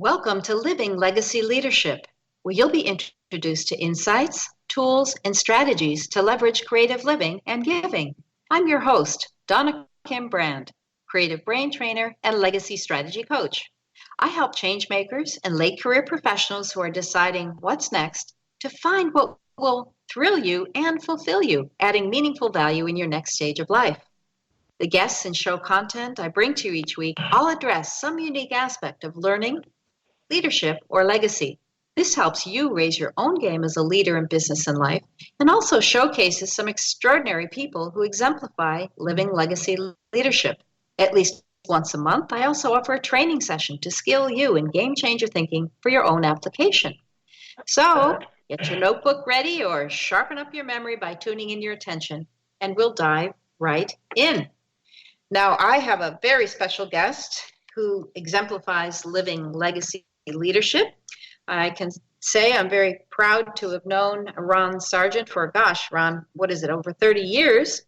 Welcome to Living Legacy Leadership, where you'll be introduced to insights, tools, and strategies to leverage creative living and giving. I'm your host, Donna Kim Brand, creative brain trainer and legacy strategy coach. I help change makers and late career professionals who are deciding what's next to find what will thrill you and fulfill you, adding meaningful value in your next stage of life. The guests and show content I bring to you each week all address some unique aspect of learning, leadership, or legacy. This helps you raise your own game as a leader in business and life, and also showcases some extraordinary people who exemplify living legacy leadership. At least once a month, I also offer a training session to skill you in game changer thinking for your own application. So, get your notebook ready or sharpen up your memory by tuning in your attention, and we'll dive right in. Now, I have a very special guest who exemplifies living legacy leadership. I can say I'm very proud to have known Ron Sargent for, Ron, what is it, over 30 years.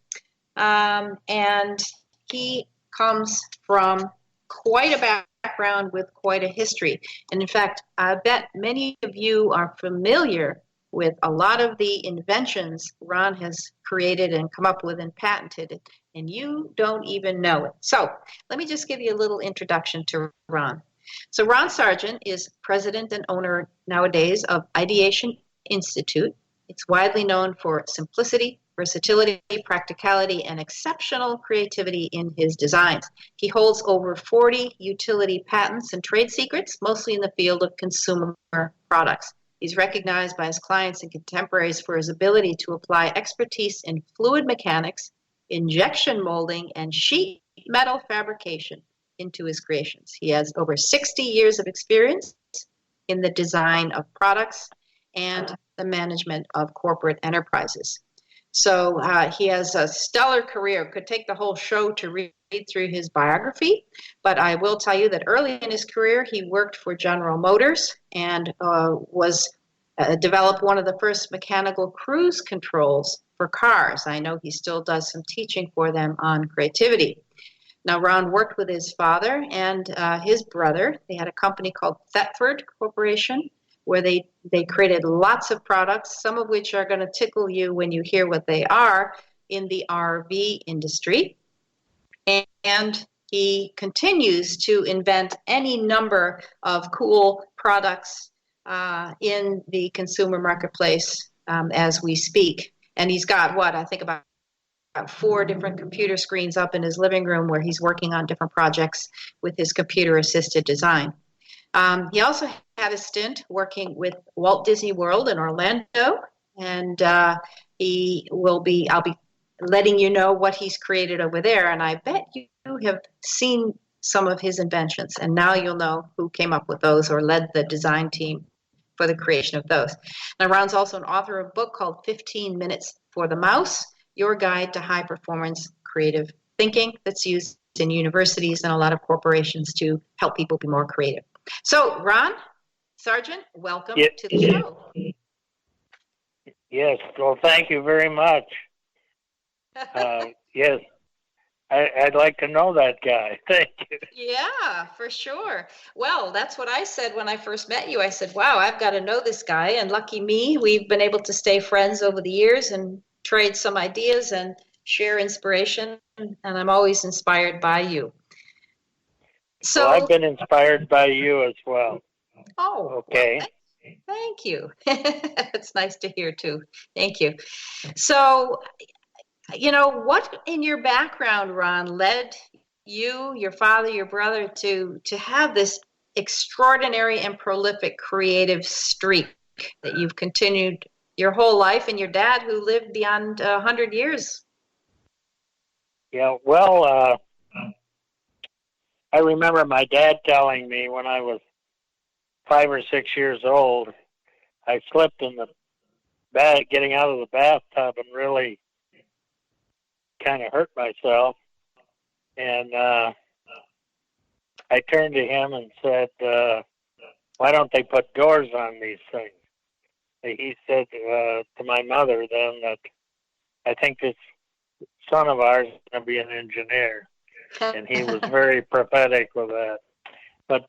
And he comes from quite a background with quite a history. And in fact, I bet many of you are familiar with a lot of the inventions Ron has created and come up with and patented, and you don't even know it. So let me just give you a little introduction to Ron. So Ron Sargent is president and owner nowadays of Ideation Institute. It's widely known for simplicity, versatility, practicality, and exceptional creativity in his designs. He holds over 40 utility patents and trade secrets, mostly in the field of consumer products. He's recognized by his clients and contemporaries for his ability to apply expertise in fluid mechanics, injection molding, and sheet metal fabrication into his creations. He has over 60 years of experience in the design of products and the management of corporate enterprises. So he has a stellar career. Could take the whole show to read through his biography, but I will tell you that early in his career, he worked for General Motors and developed one of the first mechanical cruise controls for cars. I know he still does some teaching for them on creativity. Now, Ron worked with his father and his brother. They had a company called Thetford Corporation, where they created lots of products, some of which are going to tickle you when you hear what they are in the RV industry. And he continues to invent any number of cool products in the consumer marketplace as we speak. And he's got I think about 4 different computer screens up in his living room where he's working on different projects with his computer-assisted design. He also had a stint working with Walt Disney World in Orlando, and I'll be letting you know what he's created over there, and I bet you have seen some of his inventions, and now you'll know who came up with those or led the design team for the creation of those. Now, Ron's also an author of a book called 15 Minutes for the Mouse, Your Guide to High Performance Creative Thinking, that's used in universities and a lot of corporations to help people be more creative. So, Ron Sargent, welcome to the show. Yes, well, thank you very much. Yes, I'd like to know that guy. Thank you. Yeah, for sure. Well, that's what I said when I first met you. I said, wow, I've got to know this guy. And lucky me, we've been able to stay friends over the years and trade some ideas and share inspiration. And I'm always inspired by you. So I've been inspired by you as well. Oh, okay. Well, thank you. It's nice to hear too. Thank you. So, what in your background, Ron, led you, your father, your brother to have this extraordinary and prolific creative streak that you've continued your whole life, and your dad who lived beyond 100 years? Yeah, well, I remember my dad telling me when I was 5 or 6 years old, I slipped in the bath, getting out of the bathtub, and really kind of hurt myself. And I turned to him and said, why don't they put doors on these things? He said to my mother then that I think this son of ours is going to be an engineer. And he was very prophetic with that. But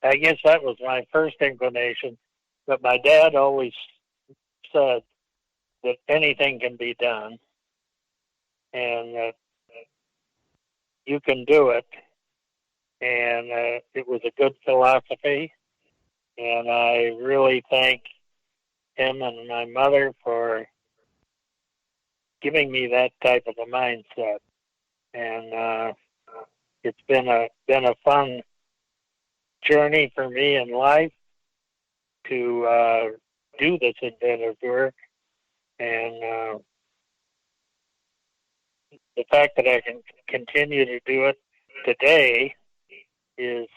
I guess that was my first inclination. But my dad always said that anything can be done and that you can do it. And it was a good philosophy. And I really thank him and my mother for giving me that type of a mindset. And it's been a fun journey for me in life to do this inventive work. And the fact that I can continue to do it today is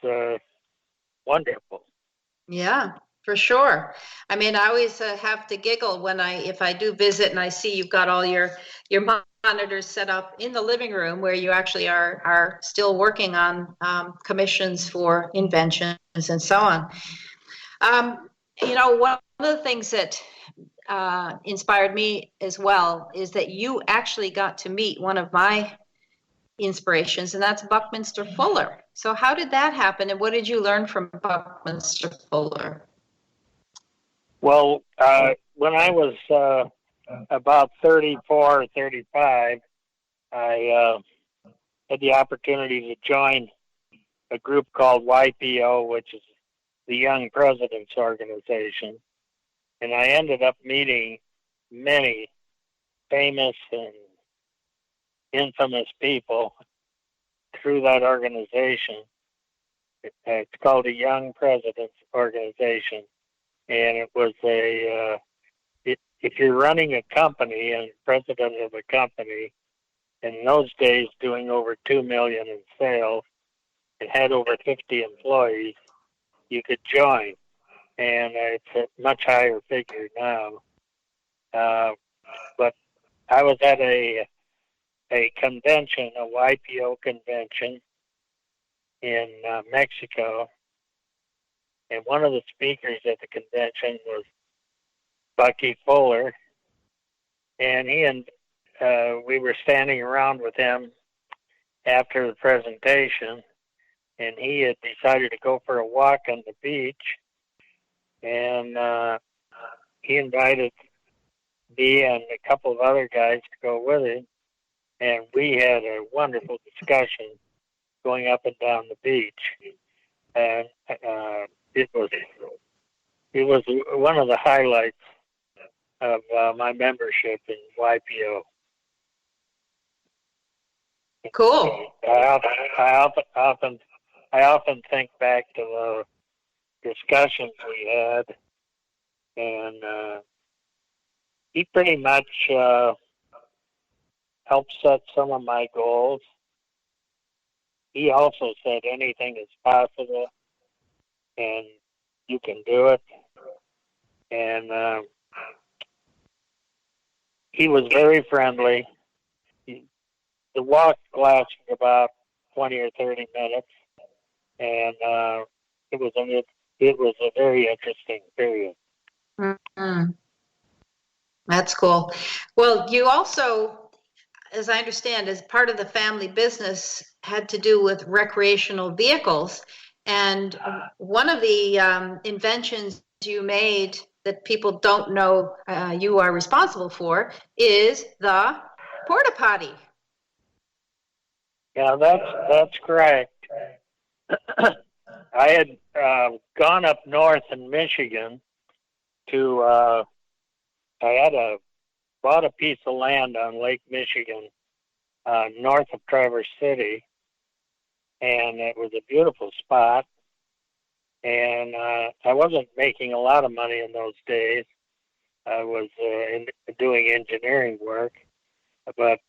wonderful. Yeah, for sure. I mean, I always have to giggle when if I do visit and I see you've got all your monitors set up in the living room where you actually are still working on commissions for inventions and so on. One of the things that inspired me as well is that you actually got to meet one of my inspirations, and that's Buckminster Fuller. So how did that happen, and what did you learn from Buckminster Fuller? Well, when I was about 34 or 35, I had the opportunity to join a group called YPO, which is the Young Presidents Organization. And I ended up meeting many famous and infamous people through that organization. It's called the Young Presidents Organization. And it was if you're running a company and president of a company, in those days doing over $2 million in sales and had over 50 employees, you could join. And it's a much higher figure now. But I was at a convention, a YPO convention in Mexico, and one of the speakers at the convention was Bucky Fuller, and we were standing around with him after the presentation, and he had decided to go for a walk on the beach, and he invited me and a couple of other guys to go with him, and we had a wonderful discussion going up and down the beach, and it was one of the highlights of my membership in YPO. Cool. I often think back to the discussions we had, and he pretty much helped set some of my goals. He also said anything is possible, and you can do it. And he was very friendly. The walk lasted about 20 or 30 minutes, and it was a very interesting period. Mm-hmm. That's cool. Well, you also, as I understand, as part of the family business, had to do with recreational vehicles. And one of the inventions you made that people don't know you are responsible for is the Porta Potty. Yeah, that's correct. I had gone up north in Michigan to I had bought a piece of land on Lake Michigan, north of Traverse City, and it was a beautiful spot. And I wasn't making a lot of money in those days. I was doing engineering work, but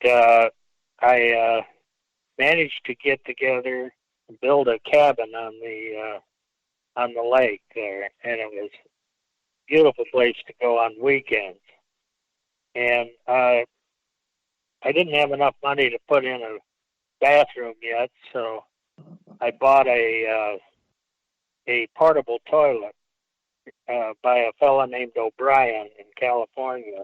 I managed to get together and build a cabin on the lake there, and it was a beautiful place to go on weekends. And I didn't have enough money to put in a bathroom yet, so I bought a portable toilet by a fellow named O'Brien in California,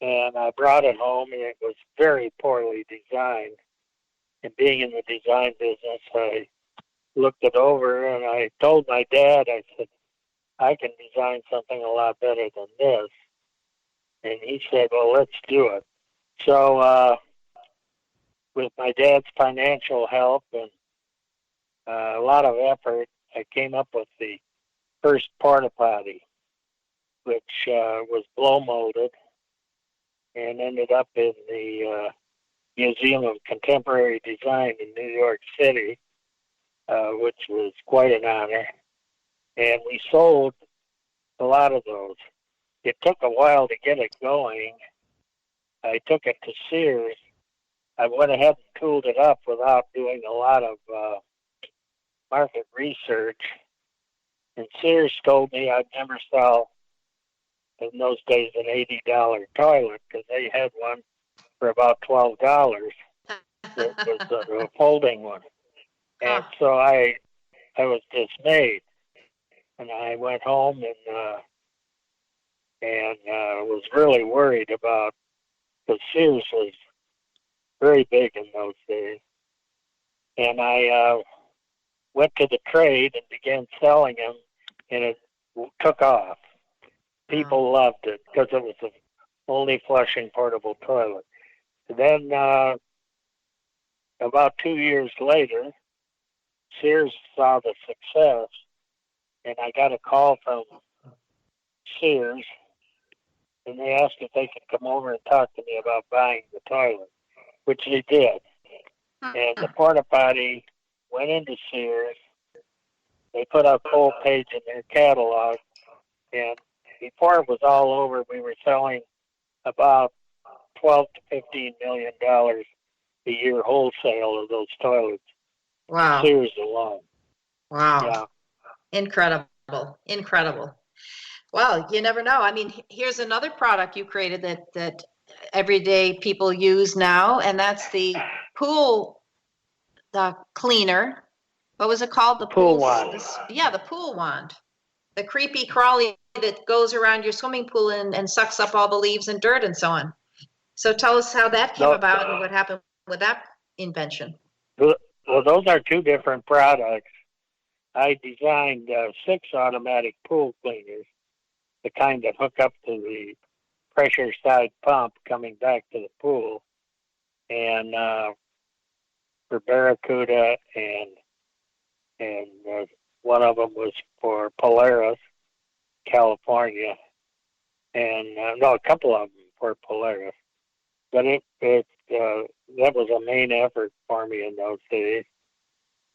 and I brought it home, and it was very poorly designed. And being in the design business, I looked it over, and I told my dad, I said, I can design something a lot better than this. And he said, well, let's do it. So with my dad's financial help and a lot of effort, I came up with the first Porta Potty, which was blow molded and ended up in the Museum of Contemporary Design in New York City, which was quite an honor. And we sold a lot of those. It took a while to get it going. I took it to Sears. I went ahead and tooled it up without doing a lot of market research. And Sears told me I'd never sell, in those days, an $80 toilet, because they had one for about $12. It was a folding one. And so I was dismayed. And I went home and was really worried about, because Sears was very big in those days. And I went to the trade and began selling them, and it took off. People loved it because it was the only flushing portable toilet. And then about 2 years later, Sears saw the success, and I got a call from Sears, and they asked if they could come over and talk to me about buying the toilet, which they did. And the Porta Potty went into Sears. They put a full page in their catalog, and before it was all over, we were selling about $12 to $15 million a year wholesale of those toilets. Wow. Sears alone. Wow. Yeah. Incredible. Well, you never know. I mean, here's another product you created that everyday people use now, and that's the pool cleaner. What was it called? The pool wand. The pool wand. The creepy crawly that goes around your swimming pool and sucks up all the leaves and dirt and so on. So tell us how that came about and what happened with that invention. Well, those are two different products. I designed 6 automatic pool cleaners, the kind that hook up to the pressure side pump coming back to the pool, and for Barracuda, and one of them was for Polaris, California, and a couple of them for Polaris. But that was a main effort for me in those days.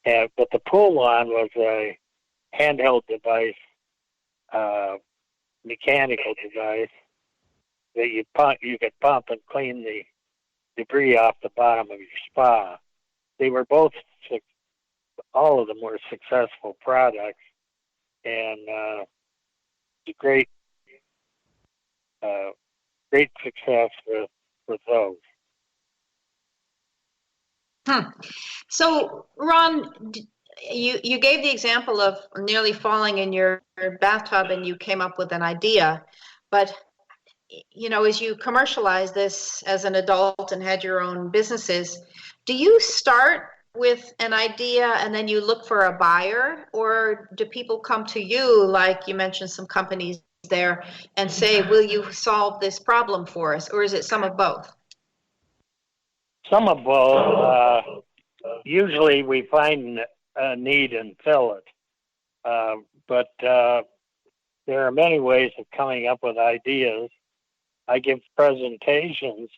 But the pool wand was a handheld device, mechanical device that you could pump and clean the debris off the bottom of your spa. They were both, all of them were successful products, and great success with those. So, Ron, you gave the example of nearly falling in your bathtub and you came up with an idea. But, as you commercialize this as an adult and had your own businesses, do you start with an idea and then you look for a buyer? Or do people come to you, like you mentioned some companies there, and say, will you solve this problem for us? Or is it some of both? Some of both. Usually we find a need and fill it. But there are many ways of coming up with ideas. I give presentations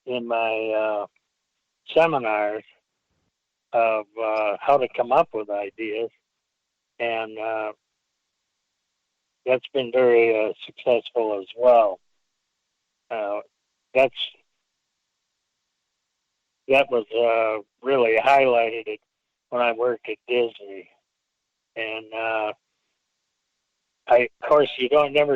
in my seminars of how to come up with ideas. And that's been very successful as well. That was really highlighted when I worked at Disney. And of course, you don't never